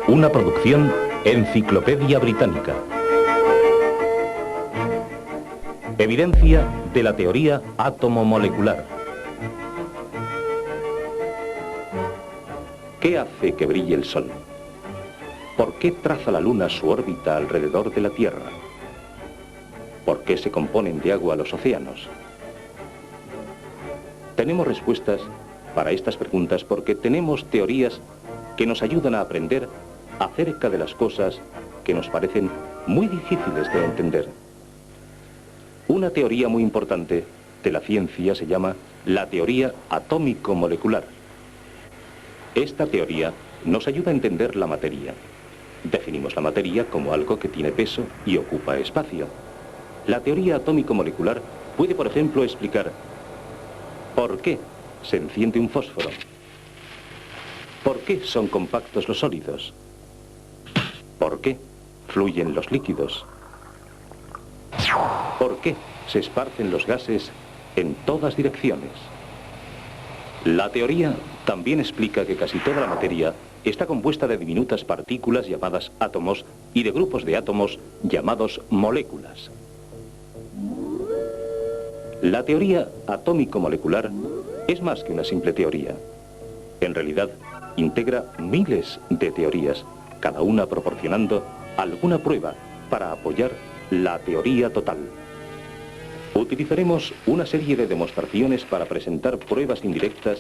Una producción Enciclopedia Británica. Evidencia de la teoría átomo-molecular. ¿Qué hace que brille el Sol? ¿Por qué traza la Luna su órbita alrededor de la Tierra? ¿Por qué se componen de agua los océanos? Tenemos respuestas para estas preguntas porque tenemos teorías que nos ayudan a aprender acerca de las cosas que nos parecen muy difíciles de entender. Una teoría muy importante de la ciencia se llama la teoría atómico-molecular. Esta teoría nos ayuda a entender la materia. Definimos la materia como algo que tiene peso y ocupa espacio. La teoría atómico-molecular puede, por ejemplo, explicar por qué se enciende un fósforo, por qué son compactos los sólidos, por qué fluyen los líquidos, por qué se esparcen los gases en todas direcciones. La teoría también explica que casi toda la materia está compuesta de diminutas partículas llamadas átomos y de grupos de átomos llamados moléculas. La teoría atómico-molecular es más que una simple teoría. En realidad, integra miles de teorías, cada una proporcionando alguna prueba para apoyar la teoría total. Utilizaremos una serie de demostraciones para presentar pruebas indirectas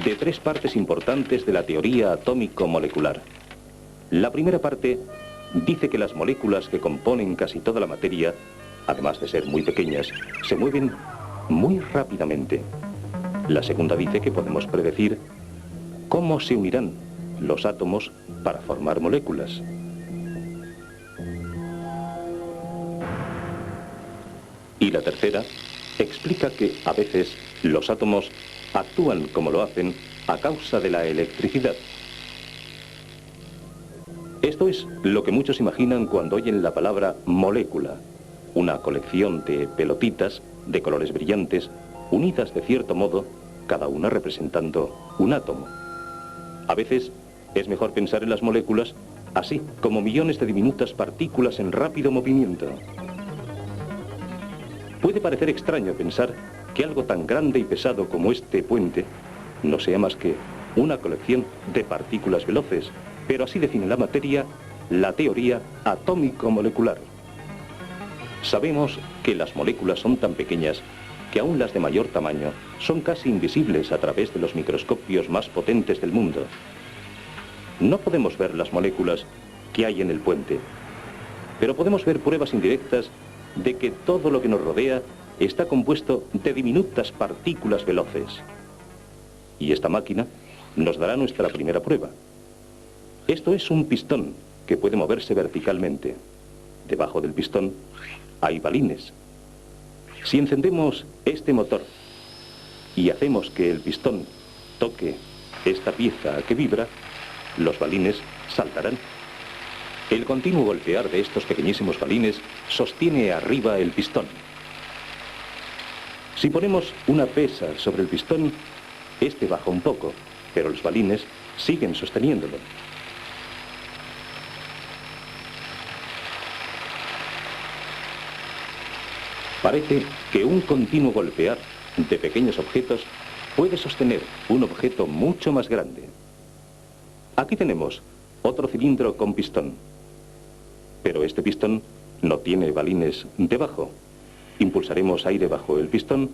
de tres partes importantes de la teoría atómico-molecular. La primera parte dice que las moléculas que componen casi toda la materia, además de ser muy pequeñas, se mueven muy rápidamente. La segunda dice que podemos predecir cómo se unirán los átomos para formar moléculas. Y la tercera explica que a veces los átomos actúan como lo hacen a causa de la electricidad. Esto es lo que muchos imaginan cuando oyen la palabra molécula, una colección de pelotitas de colores brillantes, unidas de cierto modo, cada una representando un átomo. A veces es mejor pensar en las moléculas así como millones de diminutas partículas en rápido movimiento. Puede parecer extraño pensar que algo tan grande y pesado como este puente no sea más que una colección de partículas veloces, pero así define la materia la teoría atómico-molecular. Sabemos que las moléculas son tan pequeñas que aún las de mayor tamaño son casi invisibles a través de los microscopios más potentes del mundo. No podemos ver las moléculas que hay en el puente, pero podemos ver pruebas indirectas de que todo lo que nos rodea está compuesto de diminutas partículas veloces. Y esta máquina nos dará nuestra primera prueba. Esto es un pistón que puede moverse verticalmente. Debajo del pistón hay balines. Si encendemos este motor y hacemos que el pistón toque esta pieza que vibra, los balines saltarán. El continuo golpear de estos pequeñísimos balines sostiene arriba el pistón. Si ponemos una pesa sobre el pistón, este baja un poco, pero los balines siguen sosteniéndolo. Parece que un continuo golpear de pequeños objetos puede sostener un objeto mucho más grande. Aquí tenemos otro cilindro con pistón. Pero este pistón no tiene balines debajo. Impulsaremos aire bajo el pistón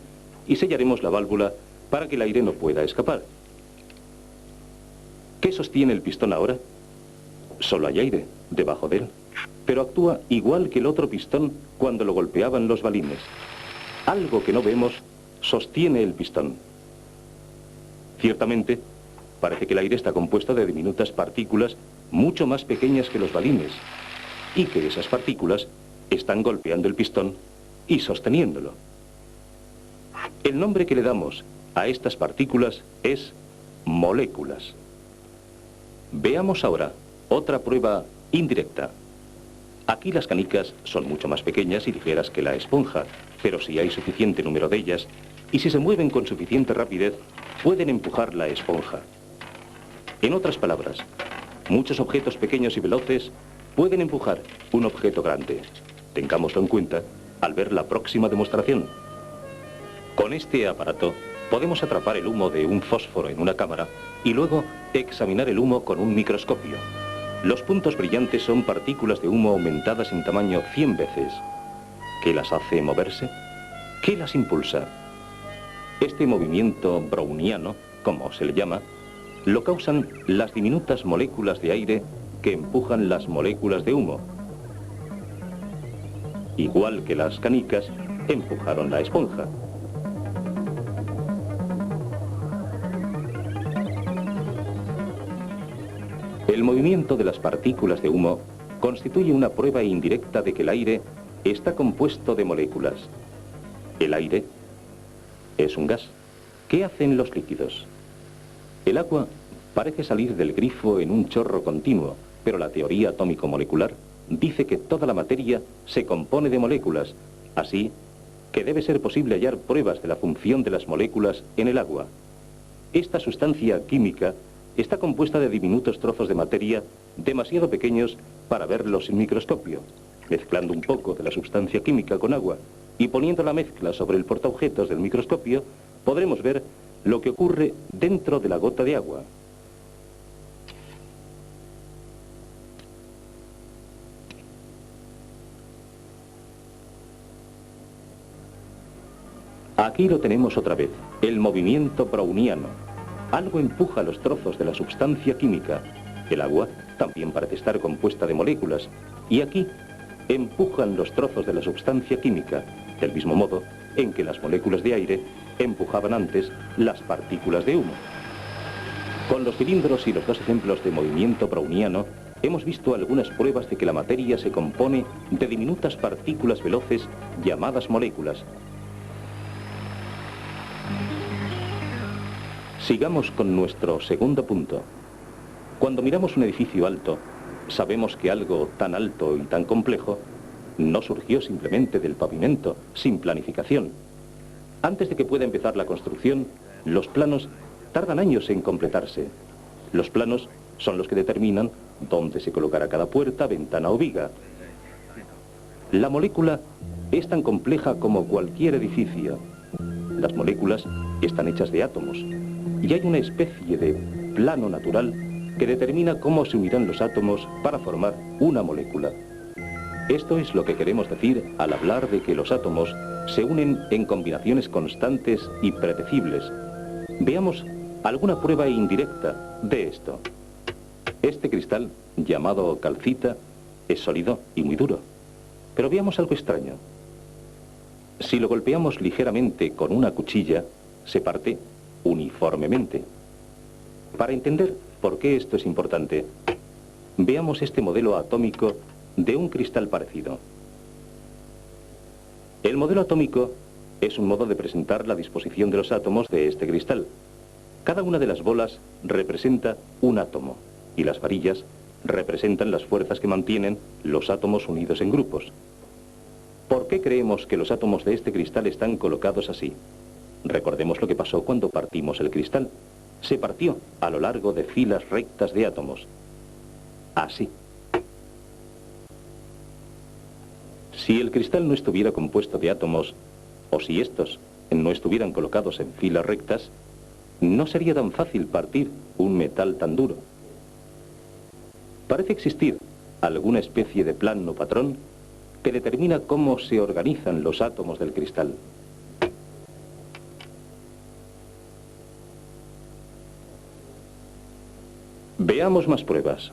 y sellaremos la válvula para que el aire no pueda escapar. ¿Qué sostiene el pistón ahora? Solo hay aire debajo de él, pero actúa igual que el otro pistón cuando lo golpeaban los balines. Algo que no vemos sostiene el pistón. Ciertamente, parece que el aire está compuesto de diminutas partículas mucho más pequeñas que los balines, y que esas partículas están golpeando el pistón y sosteniéndolo. El nombre que le damos a estas partículas es moléculas. Veamos ahora otra prueba indirecta. Aquí las canicas son mucho más pequeñas y ligeras que la esponja, pero si hay suficiente número de ellas, y si se mueven con suficiente rapidez, pueden empujar la esponja. En otras palabras, muchos objetos pequeños y veloces pueden empujar un objeto grande. Tengámoslo en cuenta al ver la próxima demostración. Con este aparato podemos atrapar el humo de un fósforo en una cámara y luego examinar el humo con un microscopio. Los puntos brillantes son partículas de humo aumentadas en tamaño 100 veces. ¿Qué las hace moverse? ¿Qué las impulsa? Este movimiento browniano, como se le llama, lo causan las diminutas moléculas de aire que empujan las moléculas de humo. Igual que las canicas, empujaron la esponja. El movimiento de las partículas de humo constituye una prueba indirecta de que el aire está compuesto de moléculas. El aire es un gas. ¿Qué hacen los líquidos? El agua parece salir del grifo en un chorro continuo, pero la teoría atómico-molecular dice que toda la materia se compone de moléculas, así que debe ser posible hallar pruebas de la función de las moléculas en el agua. Esta sustancia química está compuesta de diminutos trozos de materia demasiado pequeños para verlos sin microscopio. Mezclando un poco de la sustancia química con agua y poniendo la mezcla sobre el portaobjetos del microscopio, podremos ver lo que ocurre dentro de la gota de agua. Aquí lo tenemos otra vez, el movimiento browniano. Algo empuja los trozos de la sustancia química. El agua también parece estar compuesta de moléculas. Y aquí empujan los trozos de la sustancia química, del mismo modo en que las moléculas de aire empujaban antes las partículas de humo. Con los cilindros y los dos ejemplos de movimiento browniano, hemos visto algunas pruebas de que la materia se compone de diminutas partículas veloces llamadas moléculas. Sigamos con nuestro segundo punto. Cuando miramos un edificio alto, sabemos que algo tan alto y tan complejo no surgió simplemente del pavimento, sin planificación. Antes de que pueda empezar la construcción, los planos tardan años en completarse. Los planos son los que determinan dónde se colocará cada puerta, ventana o viga. La molécula es tan compleja como cualquier edificio. Las moléculas están hechas de átomos y hay una especie de plano natural que determina cómo se unirán los átomos para formar una molécula. Esto es lo que queremos decir al hablar de que los átomos se unen en combinaciones constantes y predecibles. Veamos alguna prueba indirecta de esto. Este cristal, llamado calcita, es sólido y muy duro. Pero veamos algo extraño. Si lo golpeamos ligeramente con una cuchilla, se parte uniformemente. Para entender por qué esto es importante, veamos este modelo atómico de un cristal parecido. El modelo atómico es un modo de presentar la disposición de los átomos de este cristal. Cada una de las bolas representa un átomo y las varillas representan las fuerzas que mantienen los átomos unidos en grupos. ¿Por qué creemos que los átomos de este cristal están colocados así? Recordemos lo que pasó cuando partimos el cristal. Se partió a lo largo de filas rectas de átomos. Así. Si el cristal no estuviera compuesto de átomos, o si estos no estuvieran colocados en filas rectas, no sería tan fácil partir un metal tan duro. Parece existir alguna especie de plan o patrón que determina cómo se organizan los átomos del cristal. Veamos más pruebas.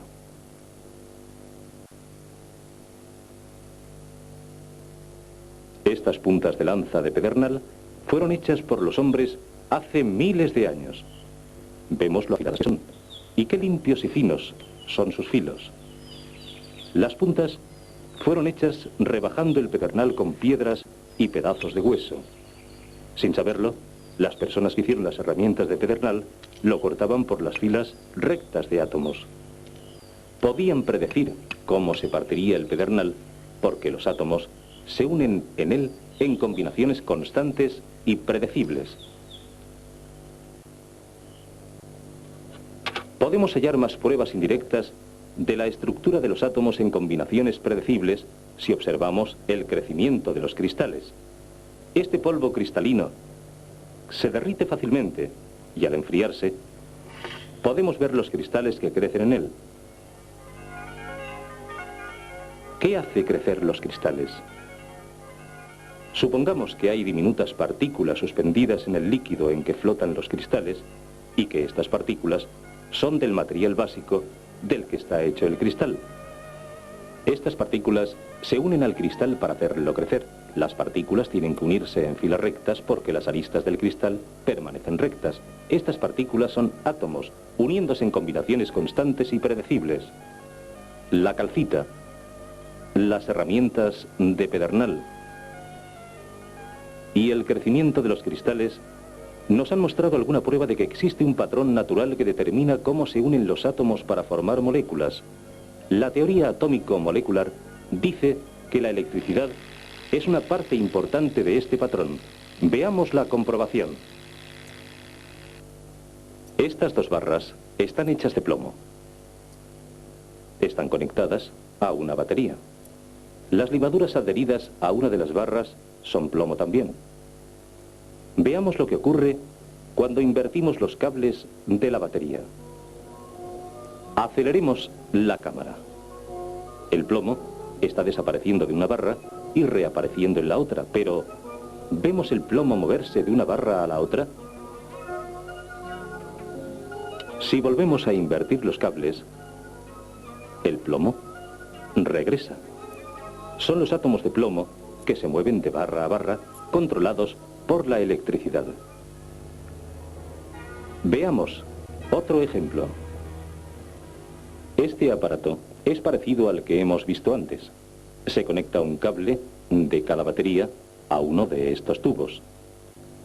Estas puntas de lanza de pedernal fueron hechas por los hombres hace miles de años. Vemos lo afiladas que son, y qué limpios y finos son sus filos. Las puntas fueron hechas rebajando el pedernal con piedras y pedazos de hueso. Sin saberlo, las personas que hicieron las herramientas de pedernal lo cortaban por las filas rectas de átomos. Podían predecir cómo se partiría el pedernal porque los átomos se unen en él en combinaciones constantes y predecibles. Podemos hallar más pruebas indirectas de la estructura de los átomos en combinaciones predecibles si observamos el crecimiento de los cristales. Este polvo cristalino se derrite fácilmente y al enfriarse podemos ver los cristales que crecen en él. ¿Qué hace crecer los cristales? Supongamos que hay diminutas partículas suspendidas en el líquido en que flotan los cristales y que estas partículas son del material básico del que está hecho el cristal. Estas partículas se unen al cristal para hacerlo crecer. Las partículas tienen que unirse en filas rectas porque las aristas del cristal permanecen rectas. Estas partículas son átomos, uniéndose en combinaciones constantes y predecibles. La calcita, las herramientas de pedernal y el crecimiento de los cristales nos han mostrado alguna prueba de que existe un patrón natural que determina cómo se unen los átomos para formar moléculas. La teoría atómico-molecular dice que la electricidad es una parte importante de este patrón. Veamos la comprobación. Estas dos barras están hechas de plomo. Están conectadas a una batería. Las limaduras adheridas a una de las barras son plomo también. Veamos lo que ocurre cuando invertimos los cables de la batería. Aceleremos la cámara. El plomo está desapareciendo de una barra y reapareciendo en la otra, pero ¿vemos el plomo moverse de una barra a la otra? Si volvemos a invertir los cables, el plomo regresa. Son los átomos de plomo que se mueven de barra a barra, controlados por la electricidad. Veamos otro ejemplo. Este aparato es parecido al que hemos visto antes. Se conecta un cable de cada batería a uno de estos tubos.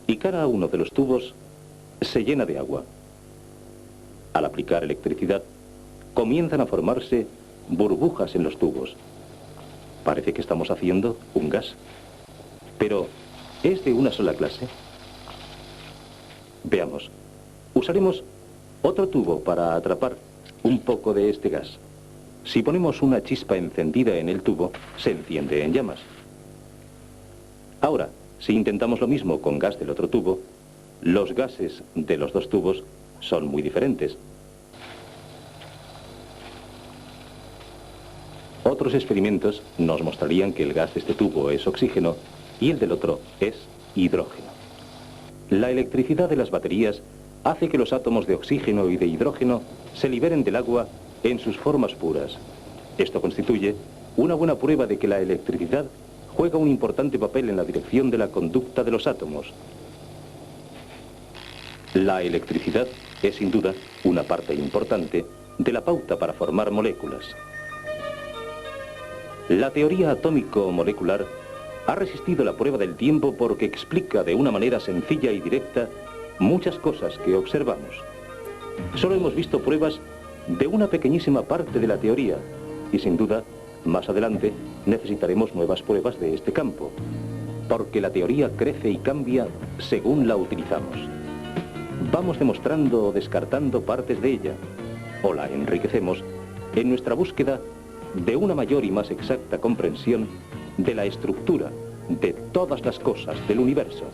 Y cada uno de los tubos se llena de agua. Al aplicar electricidad, comienzan a formarse burbujas en los tubos. Parece que estamos haciendo un gas. Pero, ¿es de una sola clase? Veamos. Usaremos otro tubo para atrapar un poco de este gas. Si ponemos una chispa encendida en el tubo, se enciende en llamas. Ahora, si intentamos lo mismo con gas del otro tubo, los gases de los dos tubos son muy diferentes. Otros experimentos nos mostrarían que el gas de este tubo es oxígeno y el del otro es hidrógeno. La electricidad de las baterías hace que los átomos de oxígeno y de hidrógeno se liberen del agua en sus formas puras. Esto constituye una buena prueba de que la electricidad juega un importante papel en la dirección de la conducta de los átomos. La electricidad es sin duda una parte importante de la pauta para formar moléculas. La teoría atómico-molecular ha resistido la prueba del tiempo porque explica de una manera sencilla y directa muchas cosas que observamos. Solo hemos visto pruebas de una pequeñísima parte de la teoría y sin duda, más adelante, necesitaremos nuevas pruebas de este campo, porque la teoría crece y cambia según la utilizamos. Vamos demostrando o descartando partes de ella, o la enriquecemos en nuestra búsqueda de una mayor y más exacta comprensión de la estructura de todas las cosas del universo.